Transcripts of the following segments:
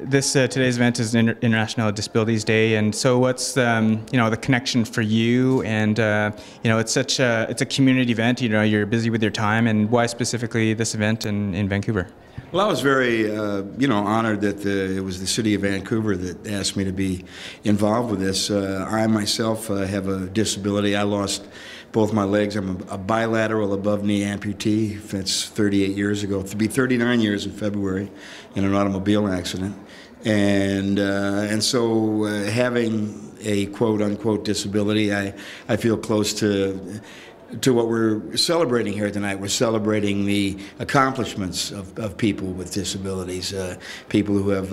this today's event is International Disabilities Day, and so what's the connection for you? And it's it's a community event. You're busy with your time, and why specifically this event in Vancouver? Well, I was very, honored that it was the city of Vancouver that asked me to be involved with this. I myself have a disability. I lost both my legs. I'm a bilateral above-knee amputee. That's 38 years ago. To be 39 years in February in an automobile accident. And so having a quote-unquote disability, I feel close to what we're celebrating here tonight. We're celebrating the accomplishments of people with disabilities, people who have,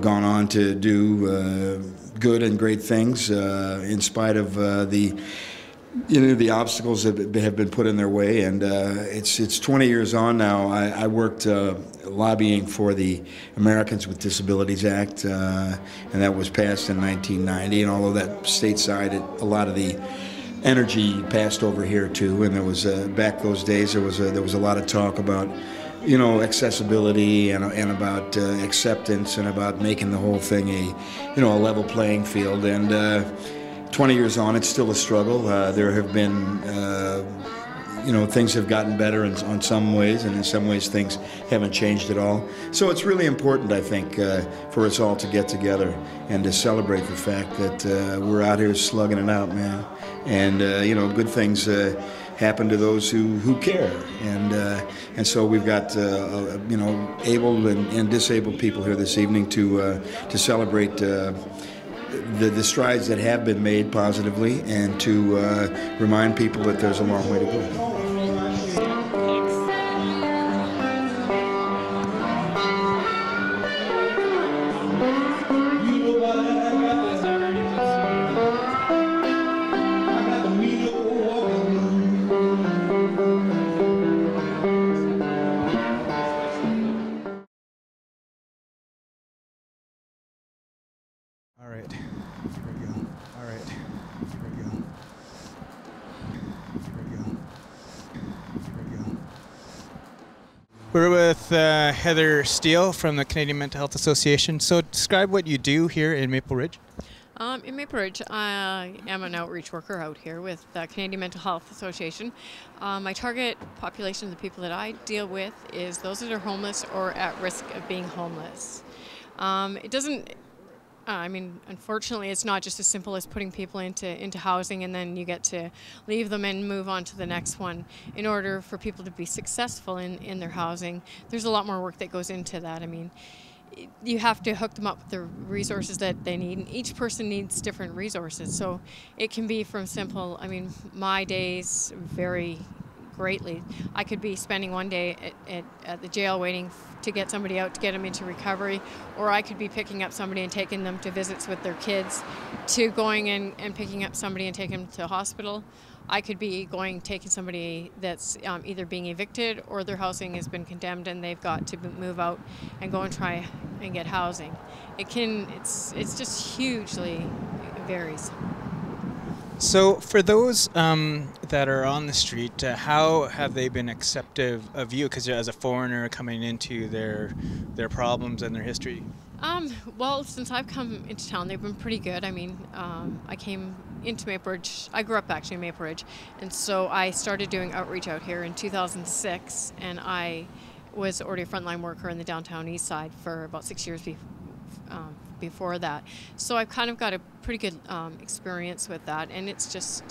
gone on to do good and great things in spite of the obstacles that have been put in their way. And it's 20 years on now. I worked lobbying for the Americans with Disabilities Act, and that was passed in 1990. And although that stateside, a lot of the energy passed over here too, and there was back those days there was a lot of talk about accessibility and about acceptance and about making the whole thing a level playing field. And 20 years on, it's still a struggle. There have been things have gotten better in some ways, and in some ways things haven't changed at all. So it's really important, I think, for us all to get together and to celebrate the fact that we're out here slugging it out, man. And good things happen to those who care. And so we've got able and disabled people here this evening to celebrate the strides that have been made positively, and to remind people that there's a long way to go. All right, here we go. All right, here we go. Here we go. Here we go. We're with Heather Steele from the Canadian Mental Health Association. So describe what you do here in Maple Ridge. In Maple Ridge, I am an outreach worker out here with the Canadian Mental Health Association. My target population of the people that I deal with is those that are homeless or at risk of being homeless. It doesn't unfortunately, it's not just as simple as putting people into housing and then you get to leave them and move on to the next one. In order for people to be successful in their housing, there's a lot more work that goes into that. I mean, you have to hook them up with the resources that they need, and each person needs different resources. So it can be from simple, my days vary greatly. I could be spending one day at the jail waiting to get somebody out to get them into recovery, or I could be picking up somebody and taking them to visits with their kids, to going in and picking up somebody and taking them to a hospital. I could be taking somebody that's either being evicted or their housing has been condemned and they've got to move out and go and try and get housing. It's just hugely varies. So for those that are on the street, how have they been acceptive of you? Because as a foreigner coming into their problems and their history. Well, since I've come into town, they've been pretty good. I came into Maple Ridge. I grew up actually in Maple Ridge, and so I started doing outreach out here in 2006, and I was already a frontline worker in the downtown east side for about 6 years before that. So I've kind of got a pretty good experience with that, and it's just,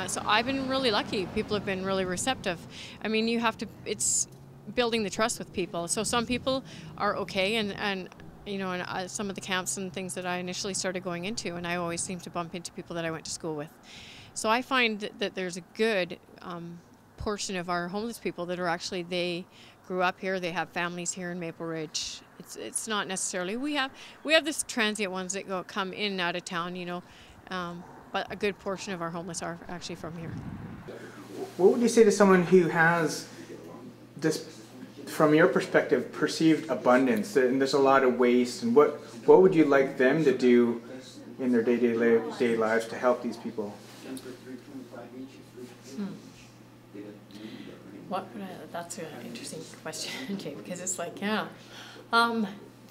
so I've been really lucky. People have been really receptive. It's building the trust with people. So some people are okay, and some of the camps and things that I initially started going into, and I always seem to bump into people that I went to school with. So I find that there's a good portion of our homeless people that are actually, they grew up here, they have families here in Maple Ridge. It's not necessarily, we have this transient ones that come in and out of town, but a good portion of our homeless are actually from here. What would you say to someone who has this, from your perspective, perceived abundance, and there's a lot of waste, and what would you like them to do in their day-to-day lives to help these people? That's an interesting question, Jay, because it's like,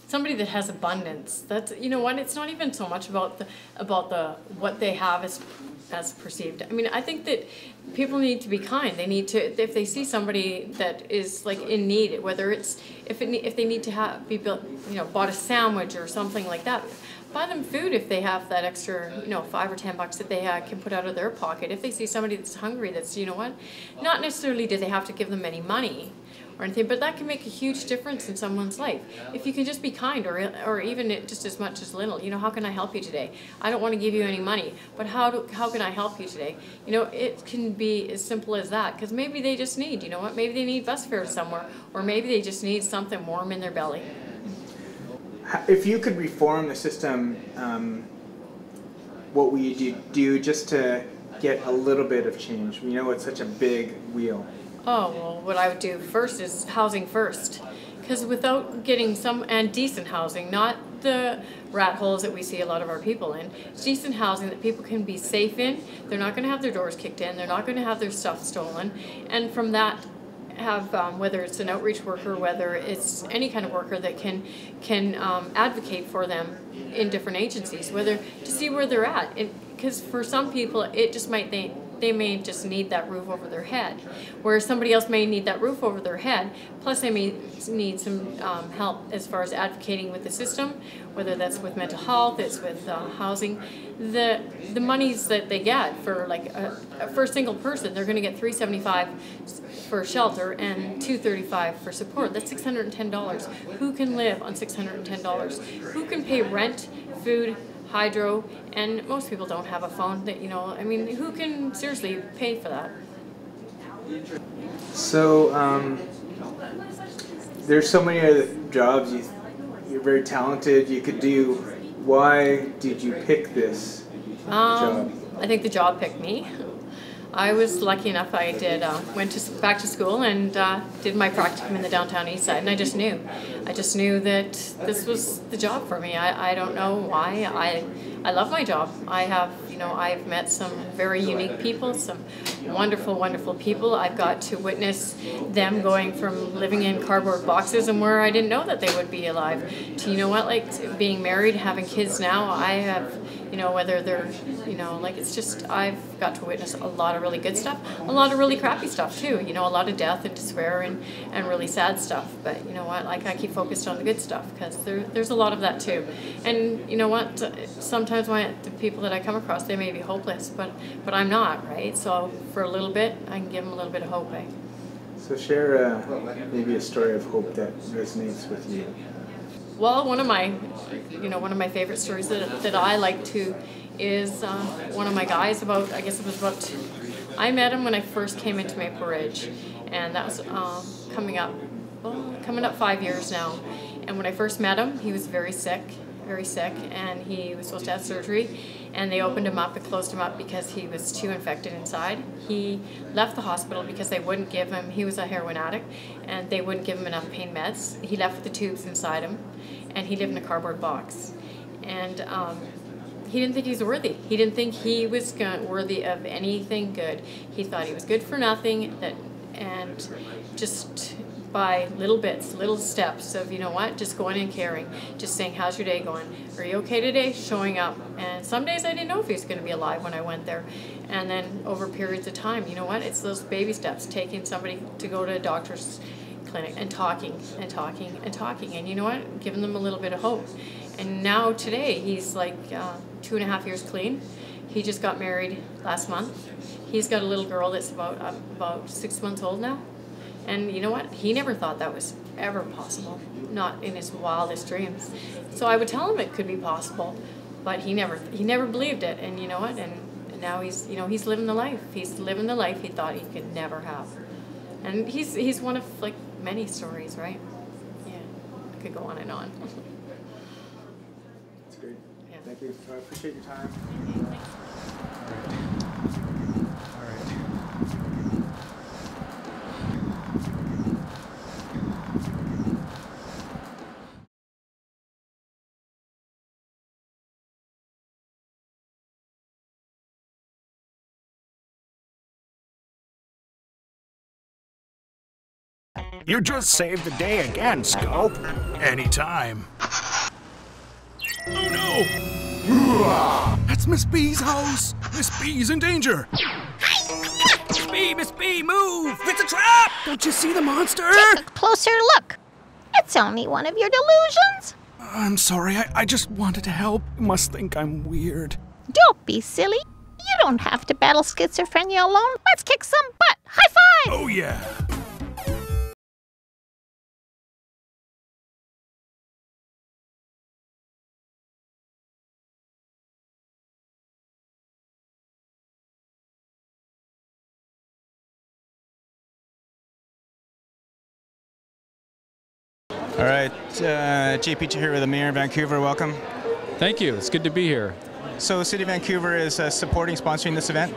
somebody that has abundance. That's, you know what, it's not even so much about the what they have as perceived. I mean, I think that people need to be kind. They need to, if they see somebody that is like in need, whether it's if they need to be built, you know, bought a sandwich or something like that, buy them food if they have that extra, you know, $5 or $10 that they can put out of their pocket. If they see somebody that's hungry, that's, you know what, not necessarily do they have to give them any money or anything, but that can make a huge difference in someone's life. If you can just be kind, or even just as much as little, you know, how can I help you today? I don't want to give you any money, but how can I help you today? You know, it can be as simple as that, because maybe they just need, you know what, maybe they need bus fares somewhere, or maybe they just need something warm in their belly. If you could reform the system, what would you do just to get a little bit of change? We know it's such a big wheel. Oh, well, what I would do first is housing first. Because without getting and decent housing, not the rat holes that we see a lot of our people in, it's decent housing that people can be safe in. They're not going to have their doors kicked in. They're not going to have their stuff stolen. And from that, have whether it's an outreach worker, whether it's any kind of worker that can advocate for them in different agencies, whether to see where they're at. Because for some people, it just might they may just need that roof over their head, whereas somebody else may need that roof over their head, plus they may need some help as far as advocating with the system, whether that's with mental health, it's with housing. The monies that they get for like for a single person, they're going to get $375 for shelter and $235 for support. That's $610. Who can live on $610? Who can pay rent, food, hydro, and most people don't have a phone that, you know, I mean, who can seriously pay for that? So there's so many other jobs you're very talented you could do. Why did you pick this job? I think the job picked me. I was lucky enough. I went back to school and did my practicum in the downtown east side, and I just knew that this was the job for me. I don't know why. I love my job. I've met some very unique people, some wonderful, wonderful people. I've got to witness them going from living in cardboard boxes and where I didn't know that they would be alive to, you know what, like being married, having kids now. I have, you know, whether they're, you know, like it's just, I've got to witness a lot of really good stuff, a lot of really crappy stuff too, you know, a lot of death and despair and really sad stuff. But you know what, like I keep focused on the good stuff because there's a lot of that too. And you know what, sometimes the people that I come across, they may be hopeless, but I'm not, right? So for a little bit, I can give them a little bit of hope, eh? So share maybe a story of hope that resonates with you. Well, one of my favorite stories that I like to is one of my guys I met him when I first came into Maple Ridge, and that was coming up 5 years now. And when I first met him, he was very sick, and he was supposed to have surgery, and they opened him up and closed him up because he was too infected inside. He left the hospital because they wouldn't give him, he was a heroin addict, and they wouldn't give him enough pain meds. He left with the tubes inside him, and he lived in a cardboard box. And he didn't think he was worthy. He didn't think he was worthy of anything good. He thought he was good for nothing, and just by little bits, little steps of, you know what, just going and caring, just saying, how's your day going? Are you okay today? Showing up. And some days I didn't know if he was going to be alive when I went there. And then over periods of time, you know what, it's those baby steps, taking somebody to go to a doctor's clinic and talking and talking and talking, and you know what, giving them a little bit of hope. And now today, he's like 2.5 years clean. He just got married last month. He's got a little girl that's about 6 months old now. And you know what? He never thought that was ever possible, not in his wildest dreams. So I would tell him it could be possible, but he never believed it. And you know what? And now he's living the life. He's living the life he thought he could never have. And he's one of like many stories, right? Yeah, I could go on and on. That's great. Yeah. Thank you. I appreciate your time. All right. You just saved the day again, Scope. Anytime. Oh no! That's Miss B's house! Miss B's in danger! Miss B, move! It's a trap! Don't you see the monster? Take a closer look. It's only one of your delusions. I'm sorry, I just wanted to help. You must think I'm weird. Don't be silly. You don't have to battle schizophrenia alone. Let's kick some butt. High five! Oh yeah! All right, Peachy here with the Mayor of Vancouver. Welcome. Thank you. It's good to be here. So, the City of Vancouver is supporting, sponsoring this event?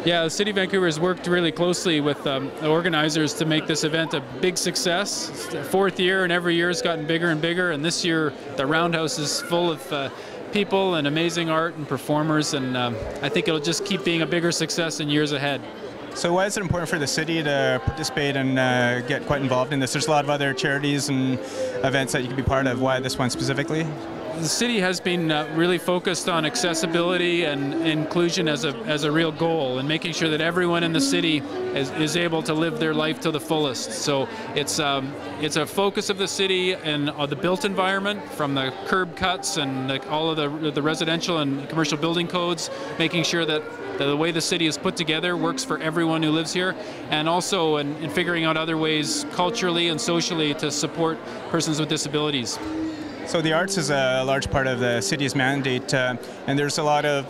Yeah, the City of Vancouver has worked really closely with the organizers to make this event a big success. It's the fourth year, and every year it's gotten bigger and bigger. And this year, the Roundhouse is full of people and amazing art and performers. And I think it'll just keep being a bigger success in years ahead. So why is it important for the city to participate and get quite involved in this? There's a lot of other charities and events that you can be part of. Why this one specifically? The city has been really focused on accessibility and inclusion as a real goal, and making sure that everyone in the city is able to live their life to the fullest. So it's a focus of the city and the built environment, from the curb cuts and all of the residential and commercial building codes, making sure that the way the city is put together works for everyone who lives here, and also in figuring out other ways culturally and socially to support persons with disabilities. So the arts is a large part of the city's mandate, and there's a lot of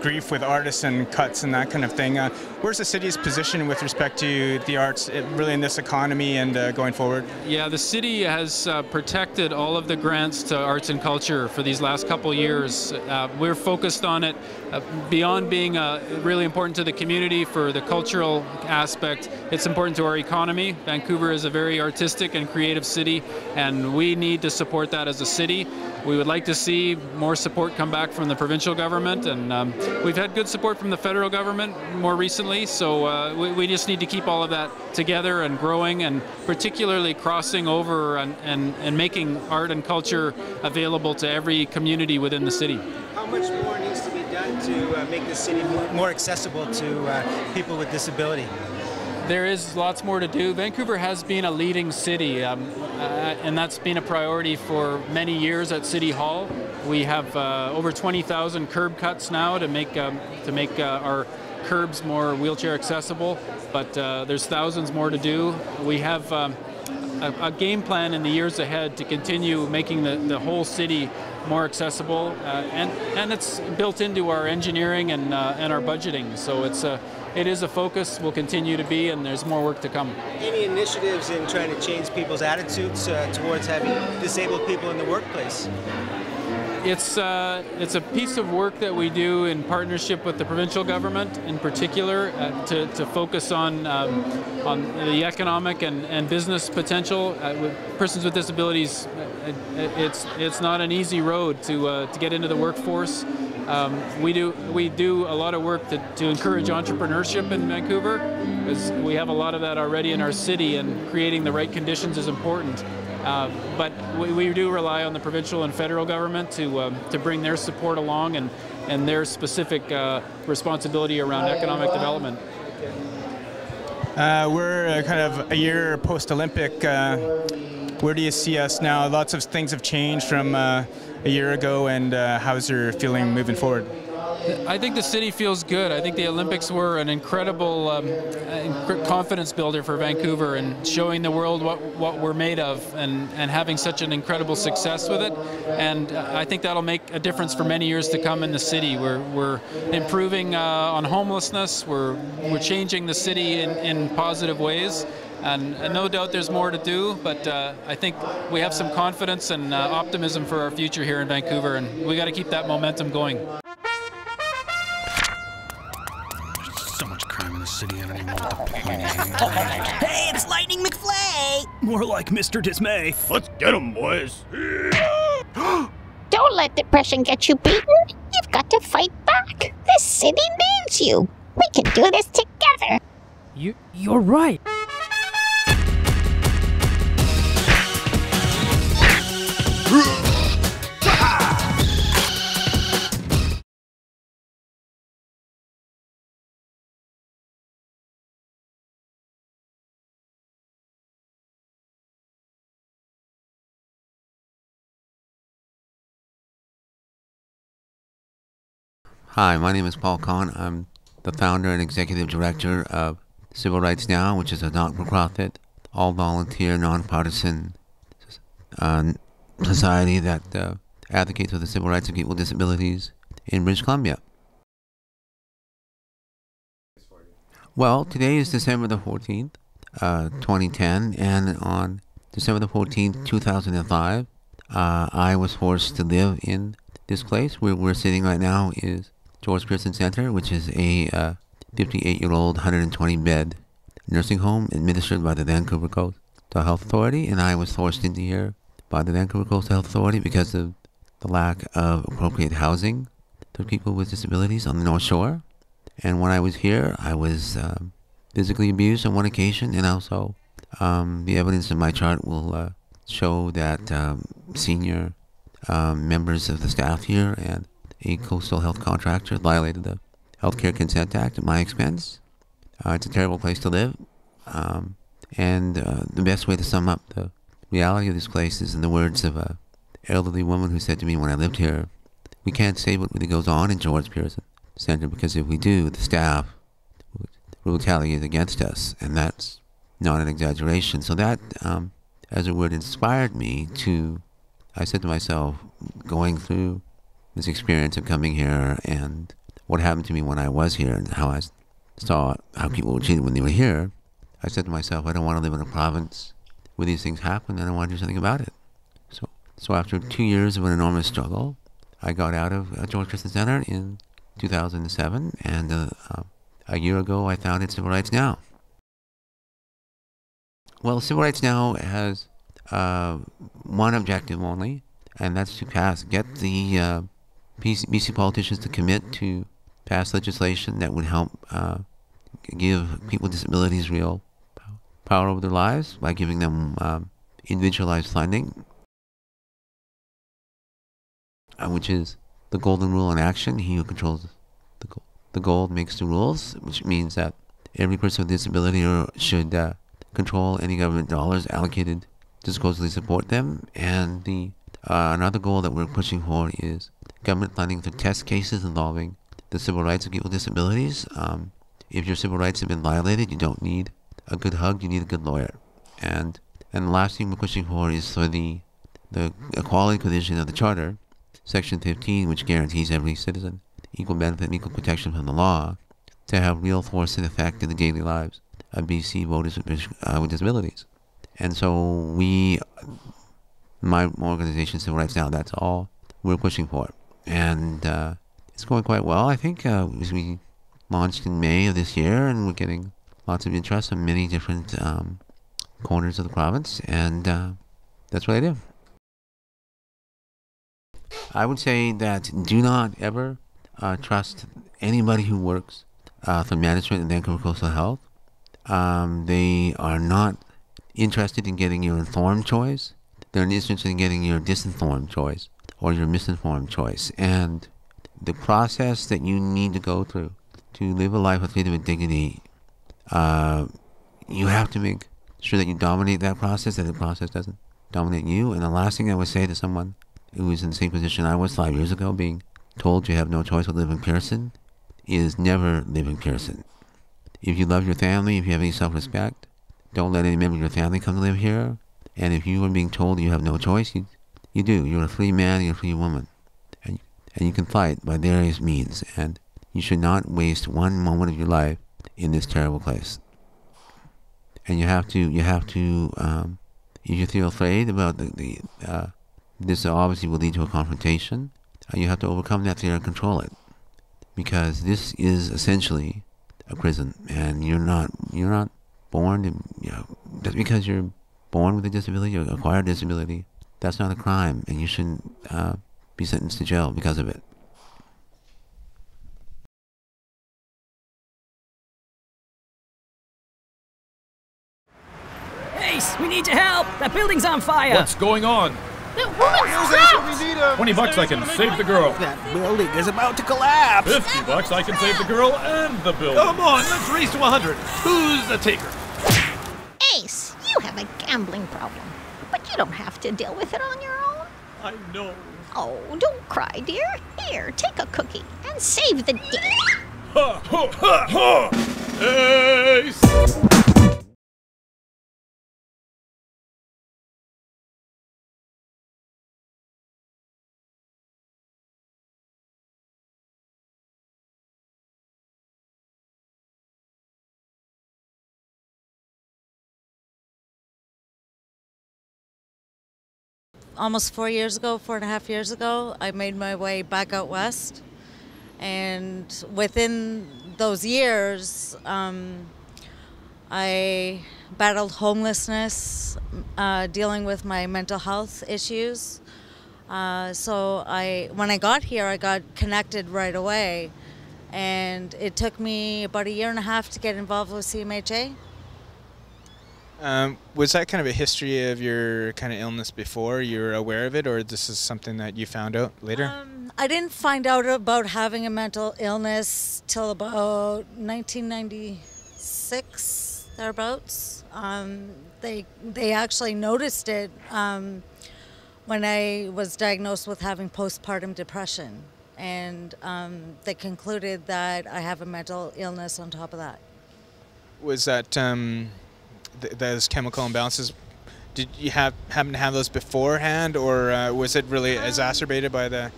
grief with artists and cuts and that kind of thing. Where's the city's position with respect to the arts, really in this economy and going forward? Yeah, the city has protected all of the grants to arts and culture for these last couple years. We're focused on it beyond being really important to the community for the cultural aspect. It's important to our economy. Vancouver is a very artistic and creative city, and we need to support that as a city. We would like to see more support come back from the provincial government, and we've had good support from the federal government more recently, so we just need to keep all of that together and growing, and particularly crossing over and making art and culture available to every community within the city. How much more needs to be done to make the city more accessible to people with disability? There is lots more to do. Vancouver has been a leading city, and that's been a priority for many years at City Hall. We have over 20,000 curb cuts now to make our curbs more wheelchair accessible, but there's thousands more to do. We have a game plan in the years ahead to continue making the whole city more accessible, and it's built into our engineering and our budgeting. So it is a focus, will continue to be, and there's more work to come. Any initiatives in trying to change people's attitudes towards having disabled people in the workplace? It's a piece of work that we do in partnership with the provincial government, in particular, to focus on the economic and business potential with persons with disabilities. It's not an easy road to get into the workforce. We do a lot of work to encourage entrepreneurship in Vancouver, because we have a lot of that already in our city, and creating the right conditions is important. But we do rely on the provincial and federal government to bring their support along and their specific responsibility around economic development. We're kind of a year post-Olympic. Where do you see us now? Lots of things have changed from a year ago, and how's your feeling moving forward? I think the city feels good. I think the Olympics were an incredible confidence builder for Vancouver, and showing the world what we're made of, and having such an incredible success with it. And I think that'll make a difference for many years to come in the city. We're improving on homelessness. We're changing the city in positive ways. And no doubt there's more to do, but I think we have some confidence and optimism for our future here in Vancouver, and we got to keep that momentum going. So much crime in the city, I don't even know what the point is. Hey, it's Lightning McFlay! More like Mr. Dismay. Let's get him, boys. Don't let depression get you beaten. You've got to fight back. This city needs you. We can do this together. You're right. Hi, my name is Paul Conan. I'm the founder and executive director of Civil Rights Now, which is a not-for-profit, all-volunteer, nonpartisan society that advocates for the civil rights of people with disabilities in British Columbia. Well, today is December the 14th, 2010, and on December the 14th, 2005, I was forced to live in this place. Where we're sitting right now is George Pearson Center, which is a 58-year-old, 120-bed nursing home administered by the Vancouver Coastal Health Authority, and I was forced into here by the Vancouver Coastal Health Authority because of the lack of appropriate housing for people with disabilities on the North Shore. And when I was here, I was physically abused on one occasion, and also the evidence in my chart will show that senior members of the staff here and a coastal health contractor violated the Healthcare Consent Act at my expense. It's a terrible place to live, and the best way to sum up the reality of this place is in the words of an elderly woman who said to me when I lived here, "We can't say what really goes on in George Pearson Center, because if we do, the staff will retaliate against us," and that's not an exaggeration. So that, as a word, inspired me to, I said to myself, going through this experience of coming here and what happened to me when I was here and how I saw how people were treated when they were here, I said to myself, I don't want to live in a province where these things happen, and I want to do something about it. So after 2 years of an enormous struggle, I got out of George Pearson Center in 2007, and a year ago I founded Civil Rights Now. Well, Civil Rights Now has one objective only, and that's to get the BC politicians to commit to pass legislation that would help give people with disabilities real power over their lives by giving them individualized funding, which is the golden rule in action. He who controls the gold makes the rules, which means that every person with disability should control any government dollars allocated to supposedly support them. And the another goal that we're pushing for is government funding for test cases involving the civil rights of people with disabilities. If your civil rights have been violated, you don't need a good hug, you need a good lawyer. And the last thing we're pushing for is for the equality provision of the Charter, Section 15, which guarantees every citizen equal benefit and equal protection from the law, to have real force and effect in the daily lives of BC voters with disabilities. And so my organization, Civil Rights Now, that's all we're pushing for. And it's going quite well. I think we launched in May of this year, and we're getting lots of interest from many different corners of the province, and that's what I do. I would say that do not ever trust anybody who works for management in Vancouver Coastal Health. They are not interested in getting your informed choice. They're interested in getting your disinformed choice or your misinformed choice. And the process that you need to go through to live a life with freedom and dignity, you have to make sure that you dominate that process, that the process doesn't dominate you. And the last thing I would say to someone who is in the same position I was 5 years ago, being told you have no choice but live in Pearson, is never live in Pearson. If you love your family, if you have any self-respect, don't let any member of your family come to live here. And if you are being told you have no choice, you do. You're a free man, you're a free woman. And you can fight by various means. And you should not waste one moment of your life in this terrible place. And you have to, if you feel afraid about this obviously will lead to a confrontation, you have to overcome that fear and control it. Because this is essentially a prison, and you're not born to, just because you're born with a disability or acquired disability, that's not a crime, and you shouldn't be sentenced to jail because of it. Ace, we need your help! That building's on fire! What's going on? That woman's trapped! 20 bucks, I can save the girl. That building is about to collapse! 50 bucks, I can save the girl and the building. Come on, let's race to 100. Who's the taker? Ace, you have a gambling problem, but you don't have to deal with it on your own. I know. Oh, don't cry, dear. Here, take a cookie and save the day. Ha ha ha ha! Ace! Almost 4 years ago, 4.5 years ago, I made my way back out west. And within those years, I battled homelessness, dealing with my mental health issues. So when I got here, I got connected right away. And it took me about 1.5 years to get involved with CMHA. Was that kind of a history of your kind of illness before? You were aware of it, or this is something that you found out later? I didn't find out about having a mental illness till about 1996, thereabouts. They actually noticed it when I was diagnosed with having postpartum depression, and they concluded that I have a mental illness on top of that. Was that those chemical imbalances? Did you happen to have those beforehand, or was it really exacerbated by the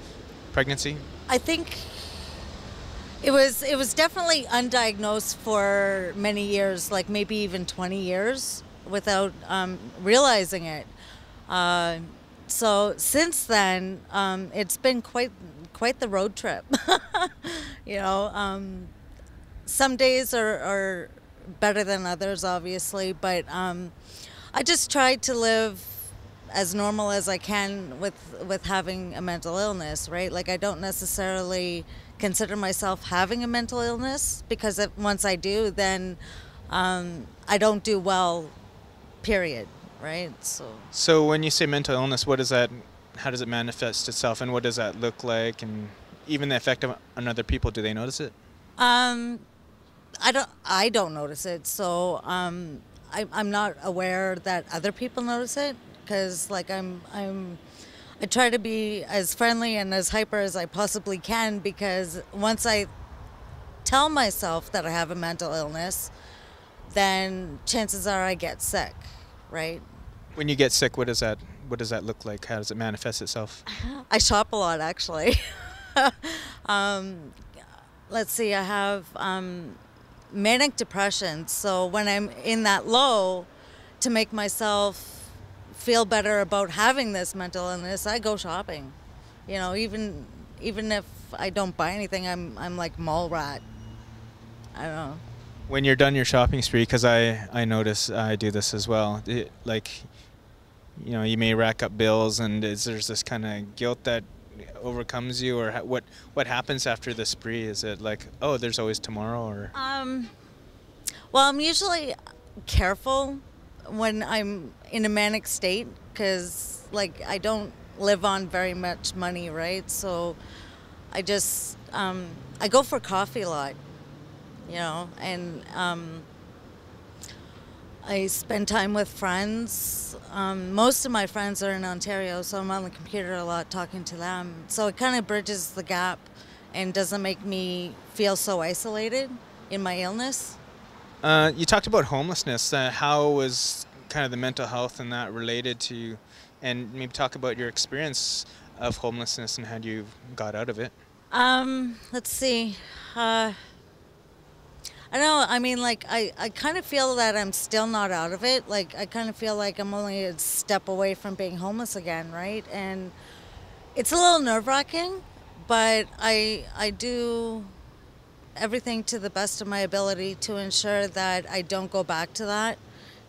pregnancy? I think it was definitely undiagnosed for many years, like maybe even 20 years, without realizing it. So since then, it's been quite the road trip. You know, some days are better than others, obviously, but I just try to live as normal as I can with having a mental illness, right? Like, I don't necessarily consider myself having a mental illness, because once I do, then I don't do well, period, right? So when you say mental illness, what is that? How does it manifest itself, and what does that look like? And even the effect on other people, do they notice it? I don't notice it, so I'm not aware that other people notice it, because like I try to be as friendly and as hyper as I possibly can, because once I tell myself that I have a mental illness, then chances are I get sick, right? When you get sick, what does that look like? How does it manifest itself? I shop a lot, actually. Let's see, I have manic depression, so when I'm in that low, to make myself feel better about having this mental illness, I go shopping. You know, even if I don't buy anything, I'm like mall rat. I don't know. When you're done your shopping spree, because I notice I do this as well, like, you know, you may rack up bills, and there's this kind of guilt that overcomes you, or what happens after the spree? Is it like, oh, there's always tomorrow, or? Well, I'm usually careful when I'm in a manic state, because like I don't live on very much money, right? So I just I go for coffee a lot, you know, and I spend time with friends. Most of my friends are in Ontario, so I'm on the computer a lot talking to them. So it kind of bridges the gap and doesn't make me feel so isolated in my illness. You talked about homelessness. How was kind of the mental health and that related to, and maybe talk about your experience of homelessness and how you got out of it? Let's see. I don't know, I mean, like, I kind of feel that I'm still not out of it. Like, I kind of feel like I'm only a step away from being homeless again, right? And it's a little nerve-wracking, but I do everything to the best of my ability to ensure that I don't go back to that,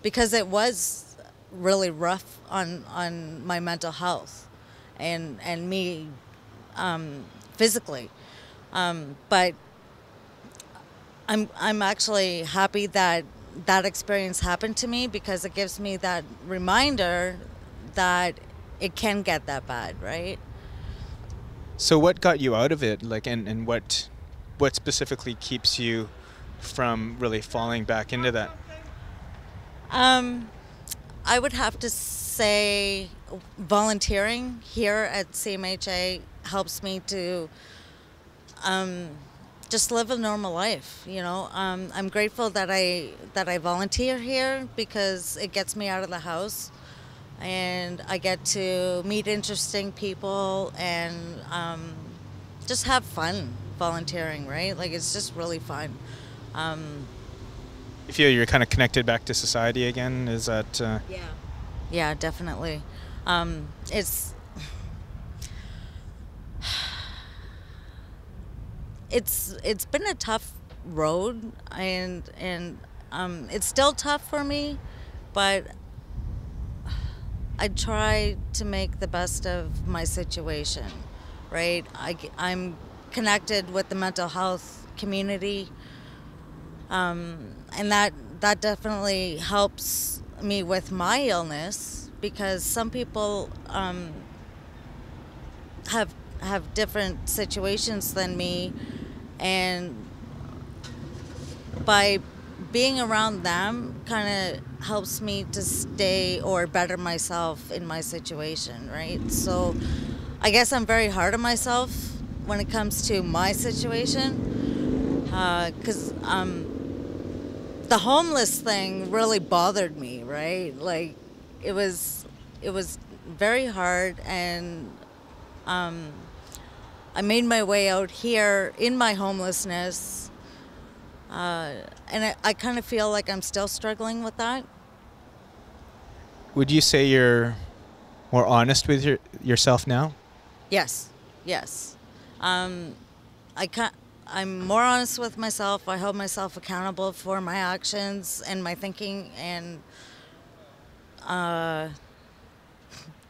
because it was really rough on my mental health and me physically. But I'm actually happy that that experience happened to me, because it gives me that reminder that it can get that bad, right? So what got you out of it? Like, and what specifically keeps you from really falling back into that? I would have to say volunteering here at CMHA helps me to just live a normal life. You know, I'm grateful that I volunteer here because it gets me out of the house, and I get to meet interesting people and just have fun volunteering. Right, like it's just really fun. You feel you're kind of connected back to society again? Is that? Yeah, definitely. It's been a tough road, and it's still tough for me, but I try to make the best of my situation, right? I'm connected with the mental health community, and that definitely helps me with my illness, because some people have different situations than me, and by being around them kind of helps me to stay or better myself in my situation, right? So I guess I'm very hard on myself when it comes to my situation, because the homeless thing really bothered me, right? Like it was very hard, and I made my way out here in my homelessness, and I kind of feel like I'm still struggling with that. Would you say you're more honest with yourself now? Yes. I'm more honest with myself. I hold myself accountable for my actions and my thinking, and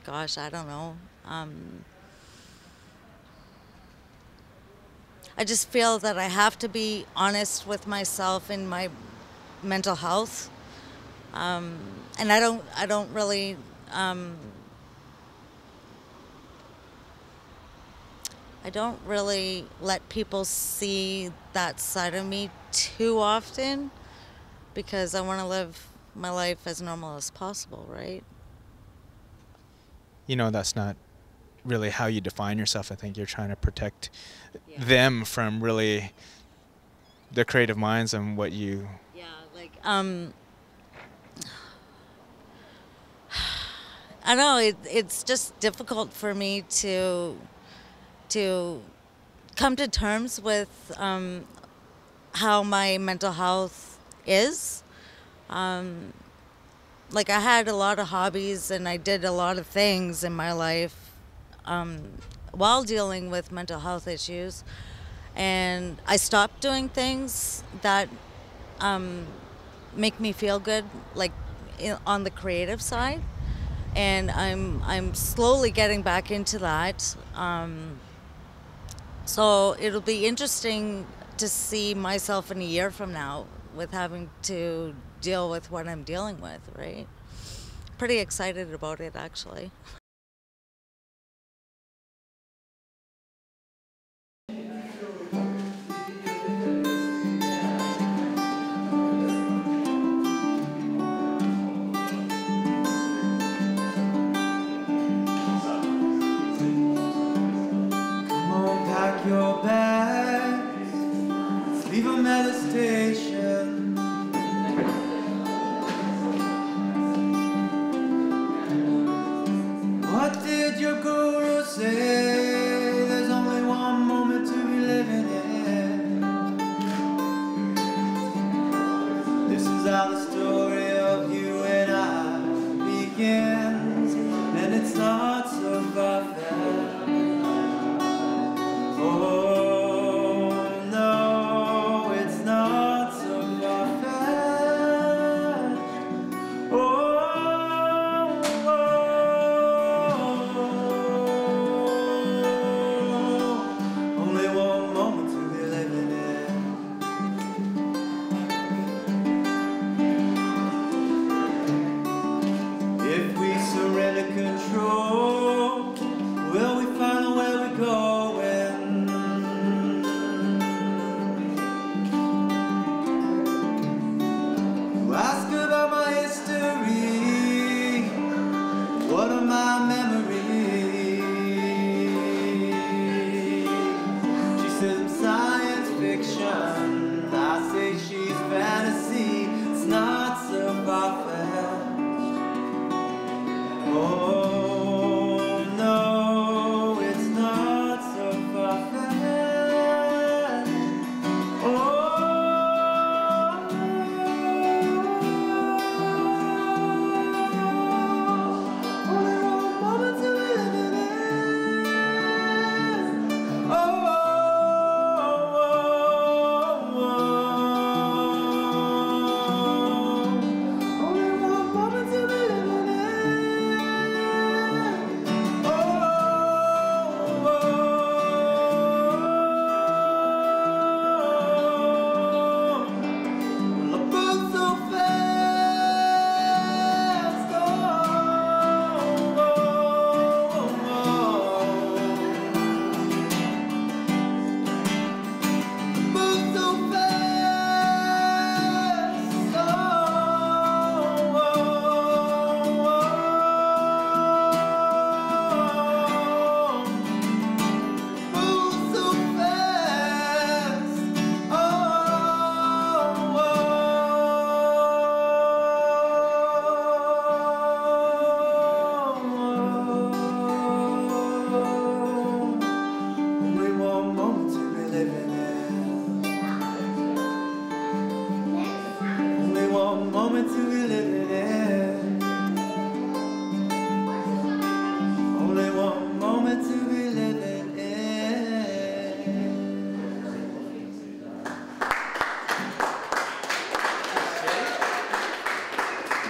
gosh, I don't know. I just feel that I have to be honest with myself in my mental health, and I don't really. I don't really let people see that side of me too often, because I want to live my life as normal as possible, right? You know, that's not really how you define yourself. I think you're trying to protect them from really the creative minds and what you... Yeah, like, I know, it's just difficult for me to come to terms with how my mental health is. Like, I had a lot of hobbies and I did a lot of things in my life while dealing with mental health issues, and I stopped doing things that make me feel good, like on the creative side, and I'm slowly getting back into that. So it'll be interesting to see myself in a year from now with having to deal with what I'm dealing with, right? Pretty excited about it, actually. Pack your bags, leave them at the station. What did your guru say? There's only one moment to be living in. This is how the story of you and I begins, and it's not so far-fetched. Oh no, it's not so far-fetched. Only one moment to be living in. If we surrender control, will we find where we're going? What are my memories?